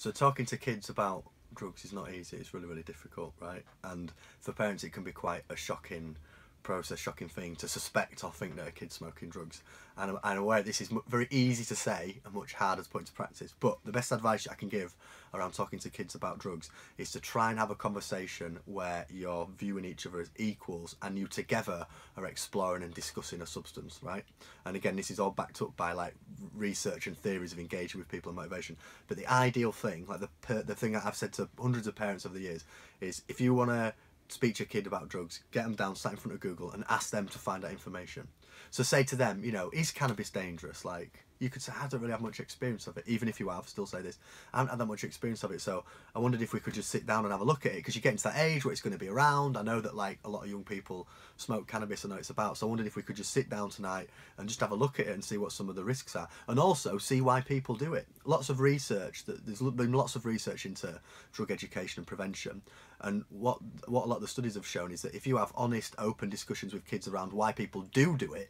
So talking to kids about drugs is not easy. It's really, really difficult, right? And for parents, it can be quite a shocking process, shocking thing to suspect or think that a kid's smoking drugs. And I'm aware this is very easy to say and much harder to put into practice. But the best advice I can give around talking to kids about drugs is to try and have a conversation where you're viewing each other as equals and you together are exploring and discussing a substance, right? And again, this is all backed up by like research and theories of engaging with people and motivation. But the ideal thing, like the thing that I've said to hundreds of parents over the years, is if you want to speak to your kid about drugs, get them down, sat in front of Google and ask them to find out information. So say to them, you know, is cannabis dangerous? Like, you could say, I don't really have much experience of it. Even if you have, still say this, I haven't had that much experience of it. So I wondered if we could just sit down and have a look at it, because you're getting to that age where it's going to be around. I know that like a lot of young people smoke cannabis, I know it's about. So I wondered if we could just sit down tonight and just have a look at it and see what some of the risks are, and also see why people do it. Lots of research, there's been lots of research into drug education and prevention. And what a lot of the studies have shown is that if you have honest, open discussions with kids around why people do it,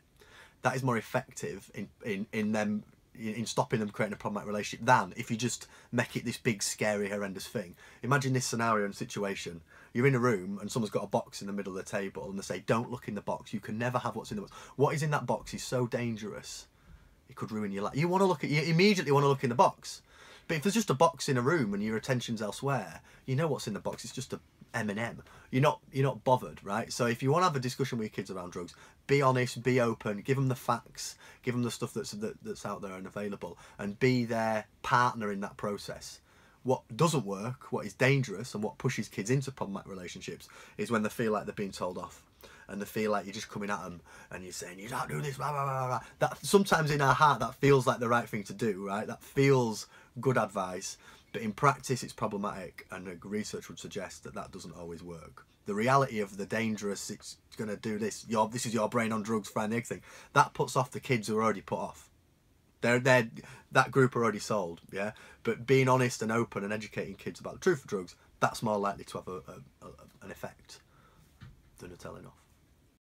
that is more effective in stopping them creating a problematic relationship than if you just make it this big, scary, horrendous thing. Imagine this scenario and situation. You're in a room and someone's got a box in the middle of the table and they say, don't look in the box. You can never have what's in the box. What is in that box is so dangerous, it could ruin your life. You immediately want to look in the box. But if there's just a box in a room and your attention's elsewhere, you know what's in the box. It's just a M&M. You're not bothered, right? So if you want to have a discussion with your kids around drugs, be honest, be open, give them the facts, give them the stuff that's out there and available, and be their partner in that process. What doesn't work, what is dangerous, and what pushes kids into problematic relationships is when they feel like they're being told off. And they feel like you're just coming at them and you're saying, you don't do this, blah, blah, blah, blah. That sometimes in our heart, that feels like the right thing to do, right? That feels good advice. But in practice, it's problematic, and research would suggest that that doesn't always work. The reality of the dangerous, it's going to do this, this is your brain on drugs, frying the egg thing, that puts off the kids who are already put off. That group are already sold, yeah? But being honest and open and educating kids about the truth of drugs, that's more likely to have an effect than a telling off.